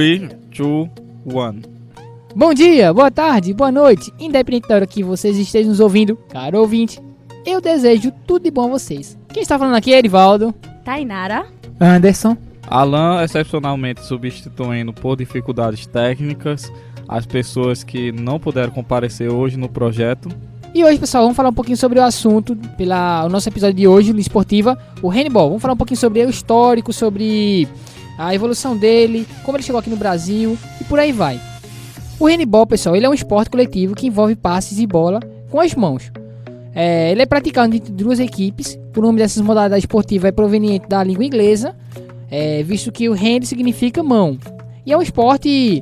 3, 2, 1. Bom dia, boa tarde, boa noite, independente da hora que vocês estejam nos ouvindo, caro ouvinte, eu desejo tudo de bom a vocês. Quem está falando aqui é Erivaldo, Tainara, Anderson, Alan, excepcionalmente substituindo por dificuldades técnicas as pessoas que não puderam comparecer hoje no projeto. e hoje, pessoal, vamos falar um pouquinho sobre o assunto, o nosso episódio de hoje, Liga Esportiva, o handball. Vamos falar um pouquinho sobre o histórico, sobre a evolução dele, como ele chegou aqui no Brasil e por aí vai. O handball, pessoal, ele é um esporte coletivo que envolve passes e bola com as mãos. Ele é praticado entre duas equipes. O nome dessas modalidades esportivas é proveniente da língua inglesa, visto que o hand significa mão. E é um esporte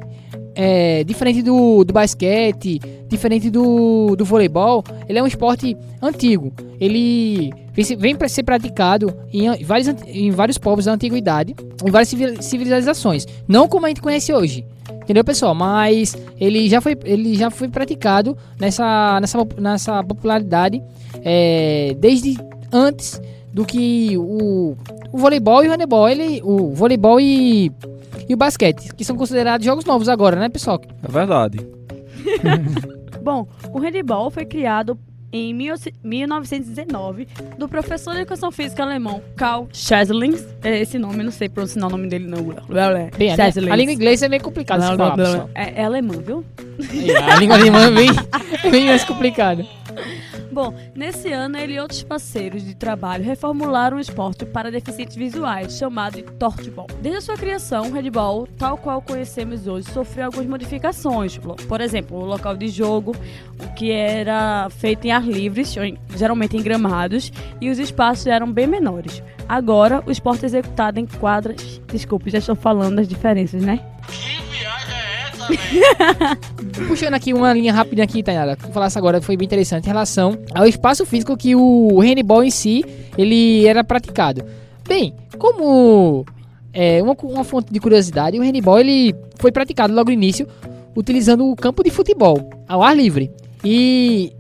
diferente do basquete, diferente do voleibol. Ele é um esporte antigo. Ele vem para ser praticado em vários povos da antiguidade, em várias civilizações. Não como a gente conhece hoje. Entendeu, pessoal? Mas ele já foi praticado nessa popularidade desde antes do que o voleibol e o handebol. O voleibol e o basquete, que são considerados jogos novos agora, né, pessoal? É verdade. Bom, o handball foi criado em 1919 do professor de educação física alemão Karl Scheslings. Esse nome, não sei pronunciar o nome dele não. Bem, a língua inglesa é meio complicada de falar, pessoal. É alemão, viu? A língua alemã é bem mais complicada. Bom, nesse ano ele e outros parceiros de trabalho reformularam o esporte para deficientes visuais, chamado de tortball. Desde a sua criação, o handball, tal qual conhecemos hoje, sofreu algumas modificações. Por exemplo, o local de jogo, o que era feito em ar livre, geralmente em gramados, e os espaços eram bem menores. Agora, o esporte é executado em quadras... Desculpe, já estou falando das diferenças, né? Puxando aqui uma linha rapidinha aqui, Tainara, que eu falasse agora, foi bem interessante em relação ao espaço físico que o handball em si, ele era praticado. Bem, como uma fonte de curiosidade, o handball ele foi praticado logo no início utilizando o campo de futebol ao ar livre. E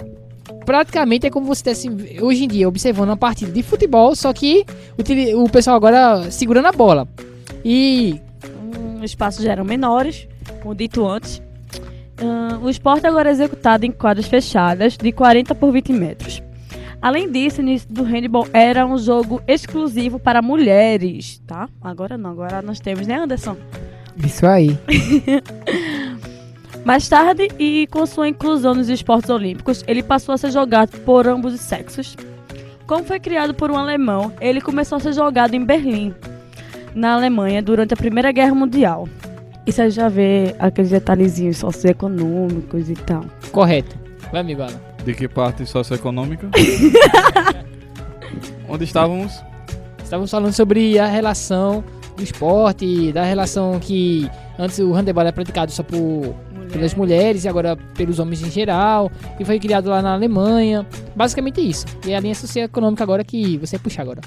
praticamente é como você está hoje em dia observando uma partida de futebol, só que o pessoal agora segurando a bola. E os espaços já eram menores, como dito antes. O esporte agora é executado em quadras fechadas de 40 por 20 metros. Além disso, o início do handball era um jogo exclusivo para mulheres, tá? Agora não, agora nós temos, né, Anderson? isso aí. Mais tarde, e com sua inclusão nos esportes olímpicos, ele passou a ser jogado por ambos os sexos. Como foi criado por um alemão, ele começou a ser jogado em Berlim, na Alemanha, durante a Primeira Guerra Mundial. E você já vê aqueles detalhezinhos socioeconômicos e tal. correto. Vai, amigo Alan. De que parte socioeconômica? Onde estávamos? Estávamos falando sobre a relação do esporte, da relação que antes o handebol era praticado só pelas mulheres e agora pelos homens em geral, e foi criado lá na Alemanha. Basicamente isso. E é a linha socioeconômica agora que você vai puxar agora.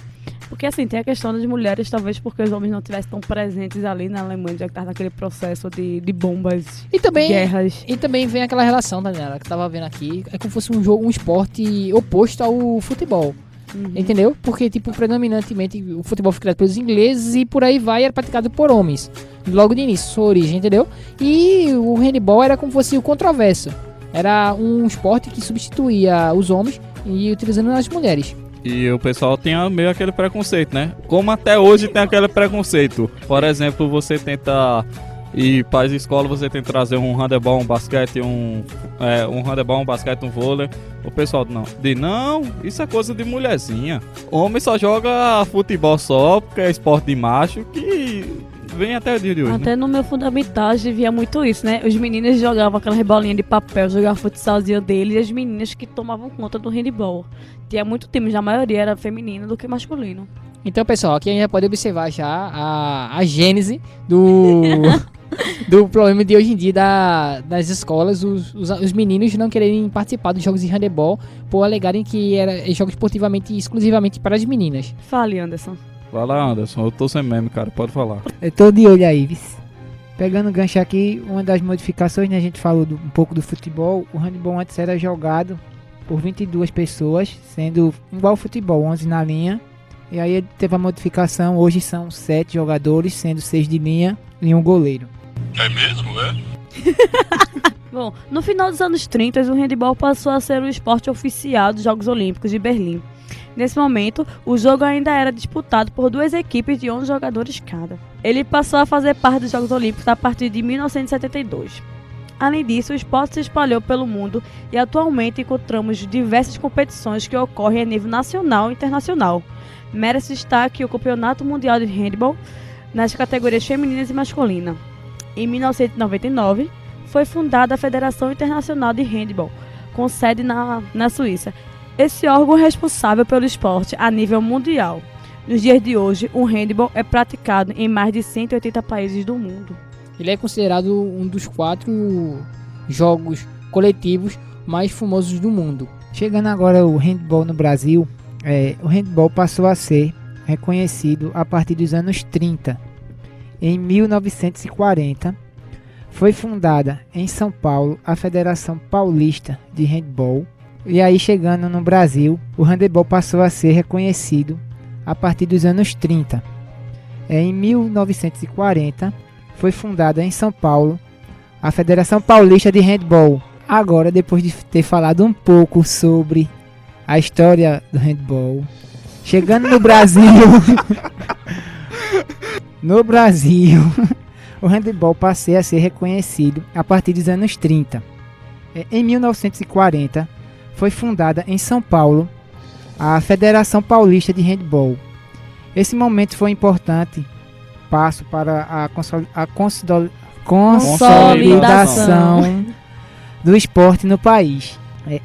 Porque assim, tem a questão das mulheres, talvez porque os homens não estivessem tão presentes ali na Alemanha, já que estava naquele processo de bombas, E também, guerras. e também vem aquela relação, Daniela, que eu tava vendo aqui, é como se fosse um esporte oposto ao futebol. Entendeu? Porque, tipo, predominantemente o futebol foi criado pelos ingleses e por aí vai, era praticado por homens. Logo de início, sua origem, entendeu? E o handball era como se fosse o controverso. Era um esporte que substituía os homens e utilizando as mulheres. E o pessoal tinha meio aquele preconceito, né? Como até hoje tem aquele preconceito. Por exemplo, você tenta ir para as escolas, você tenta trazer um handebol, um basquete, um handebol, um basquete, um vôlei. O pessoal não, isso é coisa de mulherzinha. Homem só joga futebol só, porque é esporte de macho, que vem até o dia de hoje. Até né? no meu fundamental a gente via muito isso, né? Os meninos jogavam aquela bolinha de papel, jogavam futsalzinho deles, e as meninas que tomavam conta do handball. Tinha muito time, a maioria era feminino do que masculino. Então, pessoal, aqui a gente já pode observar já a gênese do problema de hoje em dia das escolas, os meninos não quererem participar dos jogos de handebol por alegarem que era jogo esportivamente exclusivamente para as meninas. Fale, Anderson. Vai lá, Anderson, eu tô sem meme, cara, pode falar. Eu tô de olho aí, vice. Pegando o gancho aqui, uma das modificações, né, a gente falou um pouco do futebol. O handebol antes era jogado por 22 pessoas, sendo igual ao futebol, 11 na linha. E aí teve a modificação, hoje são 7 jogadores, sendo 6 de linha e um goleiro. É mesmo, é? Bom, no final dos anos 30, o handebol passou a ser o esporte oficial dos Jogos Olímpicos de Berlim. Nesse momento, o jogo ainda era disputado por 2 equipes de 11 jogadores cada. Ele passou a fazer parte dos Jogos Olímpicos a partir de 1972. Além disso, o esporte se espalhou pelo mundo e atualmente encontramos diversas competições que ocorrem a nível nacional e internacional. Merece destaque o Campeonato Mundial de Handebol nas categorias femininas e masculina. Em 1999, foi fundada a Federação Internacional de Handebol, com sede na Suíça. Esse órgão é responsável pelo esporte a nível mundial. Nos dias de hoje, o handebol é praticado em mais de 180 países do mundo. Ele é considerado um dos 4 jogos coletivos mais famosos do mundo. Chegando agora o handball no Brasil, o handball passou a ser reconhecido a partir dos anos 30. Em 1940, foi fundada em São Paulo a Federação Paulista de Handball. E aí, chegando no Brasil, o handebol passou a ser reconhecido a partir dos anos 30. Em 1940, foi fundada em São Paulo a Federação Paulista de Handball. Agora, depois de ter falado um pouco sobre a história do handball, chegando no Brasil, o handebol passou a ser reconhecido a partir dos anos 30. Em 1940, foi fundada em São Paulo a Federação Paulista de Handball. Esse momento foi um importante passo para a consolidação do esporte no país.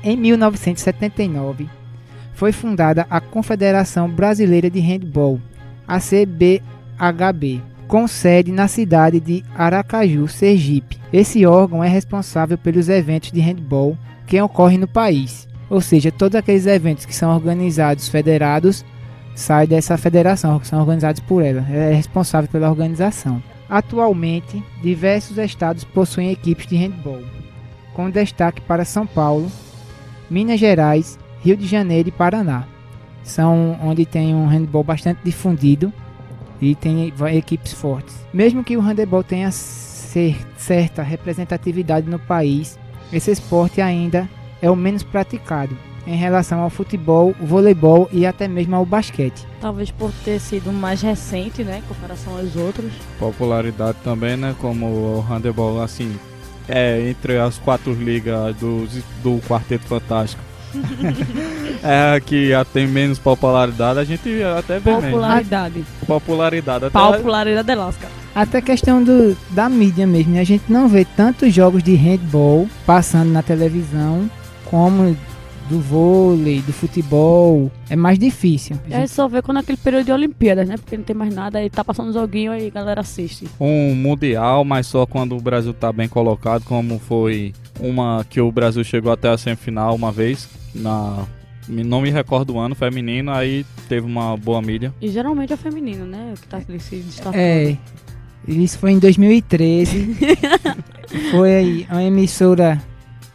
Em 1979, foi fundada a Confederação Brasileira de Handball, a CBHB, com sede na cidade de Aracaju, Sergipe. Esse órgão é responsável pelos eventos de handball que ocorrem no país. Ou seja, todos aqueles eventos que são organizados, federados, saem dessa federação, que são organizados por ela. Ela é responsável pela organização. Atualmente, diversos estados possuem equipes de handball, com destaque para São Paulo, Minas Gerais, Rio de Janeiro e Paraná. São onde tem um handball bastante difundido e tem equipes fortes. Mesmo que o handebol tenha certa representatividade no país, esse esporte ainda é o menos praticado em relação ao futebol, o voleibol e até mesmo ao basquete. Talvez por ter sido mais recente, né, em comparação aos outros. Popularidade também, né, como o handebol, assim, entre as 4 ligas do Quarteto Fantástico. Que tem menos popularidade, a gente até vê popularidade. Popularidade. Até Popularidade Lasca. Até questão da mídia mesmo, né? A gente não vê tantos jogos de handball passando na televisão como do vôlei, do futebol. É mais difícil. A gente só vê quando é aquele período de Olimpíadas, né? Porque não tem mais nada, aí tá passando um joguinho aí a galera assiste. Um mundial, mas só quando o Brasil tá bem colocado, como foi uma que o Brasil chegou até a semifinal uma vez, não me recordo o ano, feminino, aí teve uma boa mídia. E geralmente é feminino, né? Que tá se destacando. Isso foi em 2013. Foi aí uma emissora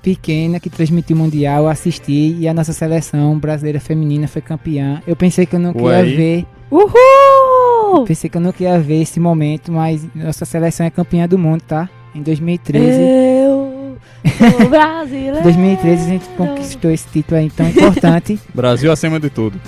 pequena que transmitiu o Mundial, eu assisti e a nossa seleção brasileira feminina foi campeã. Eu pensei que eu não ia ver. Uhul! Pensei que eu não ia ver esse momento, mas nossa seleção é campeã do mundo, tá? Em 2013. Eu sou brasileiro. Em 2013 a gente conquistou esse título aí tão importante. Brasil acima de tudo.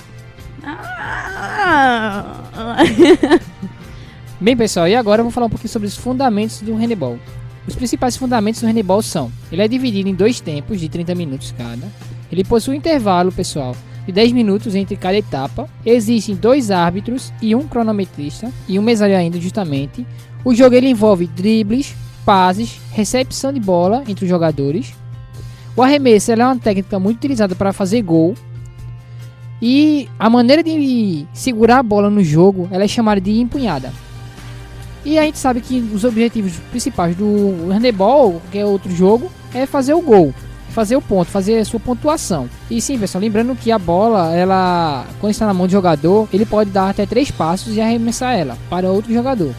Bem, pessoal, e agora eu vou falar um pouquinho sobre os fundamentos do handebol. Os principais fundamentos do handebol são: ele é dividido em 2 tempos de 30 minutos cada. Ele possui um intervalo, pessoal, de 10 minutos entre cada etapa. Existem 2 árbitros e um cronometrista e um mesário ainda, justamente. O jogo ele envolve dribles, passes, recepção de bola entre os jogadores. O arremesso é uma técnica muito utilizada para fazer gol. E a maneira de segurar a bola no jogo ela é chamada de empunhada. E a gente sabe que os objetivos principais do handebol, que é outro jogo, é fazer o gol, fazer o ponto, fazer a sua pontuação. E sim, pessoal, lembrando que a bola, ela, quando está na mão do jogador, ele pode dar até 3 passos e arremessar ela para outro jogador.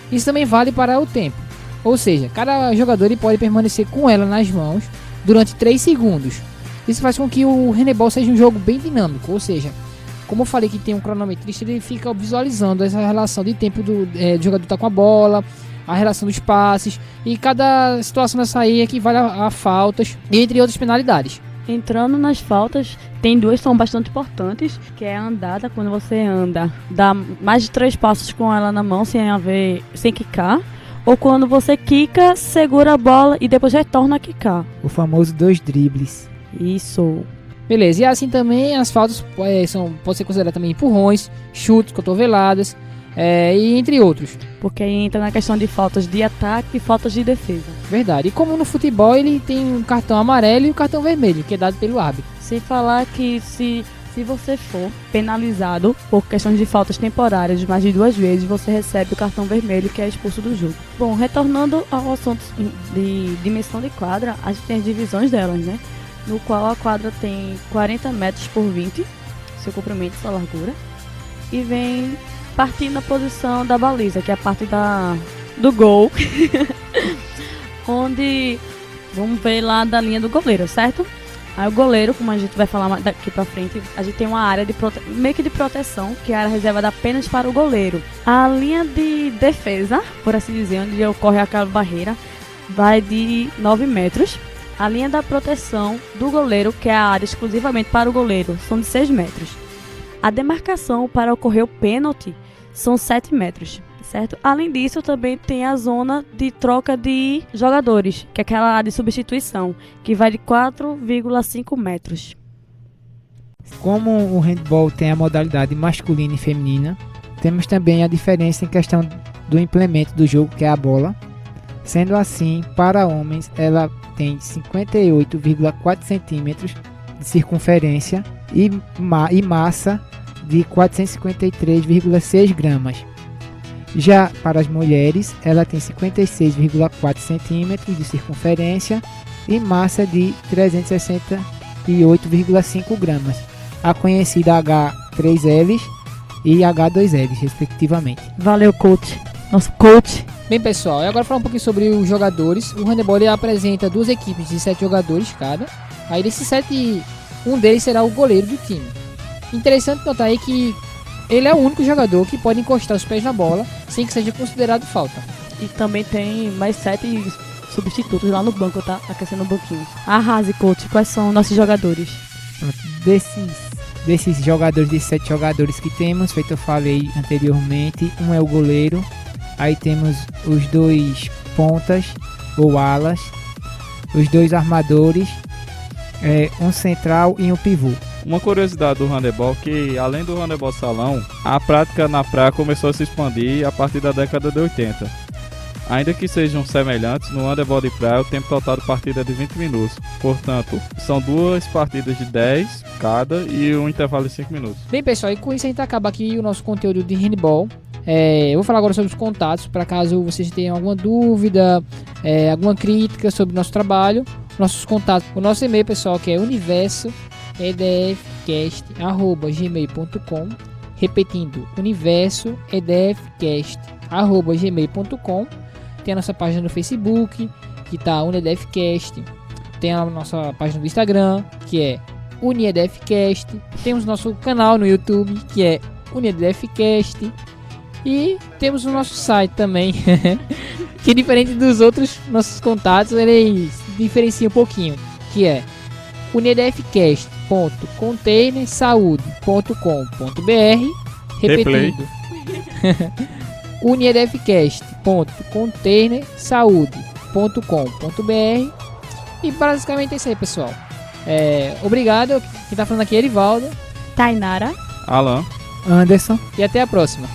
Isso também vale para o tempo. Ou seja, cada jogador ele pode permanecer com ela nas mãos durante 3 segundos. Isso faz com que o handebol seja um jogo bem dinâmico, ou seja, como eu falei que tem um cronometrista, ele fica visualizando essa relação de tempo do jogador tá com a bola, a relação dos passes, e cada situação dessa aí equivale a faltas, entre outras penalidades. Entrando nas faltas, tem duas que são bastante importantes, que é a andada, quando você anda, dá mais de 3 passos com ela na mão sem quicar, ou quando você quica, segura a bola e depois retorna a quicar. O famoso 2 dribles. Isso. Beleza, e assim também as faltas podem ser consideradas também empurrões, chutes, cotoveladas, e entre outros. Porque aí entra na questão de faltas de ataque e faltas de defesa. Verdade. E como no futebol ele tem um cartão amarelo e um cartão vermelho, que é dado pelo árbitro. Sem falar que se você for penalizado por questões de faltas temporárias de mais de 2 vezes, você recebe o cartão vermelho, que é expulso do jogo. Bom, retornando ao assunto de dimensão de quadra, a gente tem as divisões delas, né? No qual a quadra tem 40 metros por 20, seu comprimento e sua largura. E vem partindo da posição da baliza, que é a parte do gol. Onde, vamos ver lá da linha do goleiro, certo? Aí o goleiro, como a gente vai falar daqui pra frente, a gente tem uma área meio que de proteção, que é a área reservada apenas para o goleiro. A linha de defesa, por assim dizer, onde ocorre aquela barreira, vai de 9 metros. A linha da proteção do goleiro, que é a área exclusivamente para o goleiro, são de 6 metros. A demarcação para ocorrer o pênalti são 7 metros, certo? Além disso, também tem a zona de troca de jogadores, que é aquela área de substituição, que vai de 4,5 metros. Como o handball tem a modalidade masculina e feminina, temos também a diferença em questão do implemento do jogo, que é a bola. Sendo assim, para homens, ela tem 58,4 centímetros de circunferência e massa de 453,6 gramas. Já para as mulheres, ela tem 56,4 centímetros de circunferência e massa de 368,5 gramas. A conhecida H3Ls e H2Ls, respectivamente. Valeu, coach. Nosso coach. Bem, pessoal, e agora falar um pouquinho sobre os jogadores. O handebol ele apresenta 2 equipes de 7 jogadores cada. Aí desses 7, um deles será o goleiro do time. Interessante notar aí que ele é o único jogador que pode encostar os pés na bola sem que seja considerado falta. E também tem mais 7 substitutos lá no banco, tá? Aquecendo o banquinho. Arrase, coach. Quais são nossos jogadores? Desses jogadores, desses 7 jogadores que temos, feito eu falei anteriormente, um é o goleiro. Aí temos os 2 pontas ou alas, os 2 armadores, um central e um pivô. Uma curiosidade do handebol que, além do handebol salão, a prática na praia começou a se expandir a partir da década de 80. Ainda que sejam semelhantes, no handebol de praia o tempo total de partida é de 20 minutos. Portanto, são 2 partidas de 10 cada e um intervalo de 5 minutos. Bem, pessoal, e com isso a gente acaba aqui o nosso conteúdo de handball. Eu vou falar agora sobre os contatos, para caso vocês tenham alguma dúvida, alguma crítica sobre o nosso trabalho. Nossos contatos, o nosso e-mail, pessoal, que é universoedfcast@gmail.com. Repetindo, universoedfcast@gmail.com. Tem a nossa página no Facebook, que tá UniEDFcast. Tem a nossa página do Instagram, que é UniEDFcast. Temos nosso canal no YouTube, que é UniEDFcast. E temos o nosso site também, que diferente dos outros nossos contatos, ele se diferencia um pouquinho, que é uniedfcast.containersaude.com.br. Repetindo, uniedfcast.containersaude.com.br. E basicamente é isso aí, pessoal. Obrigado, quem tá falando aqui é Erivaldo, Tainara, Alan. Anderson. e até a próxima.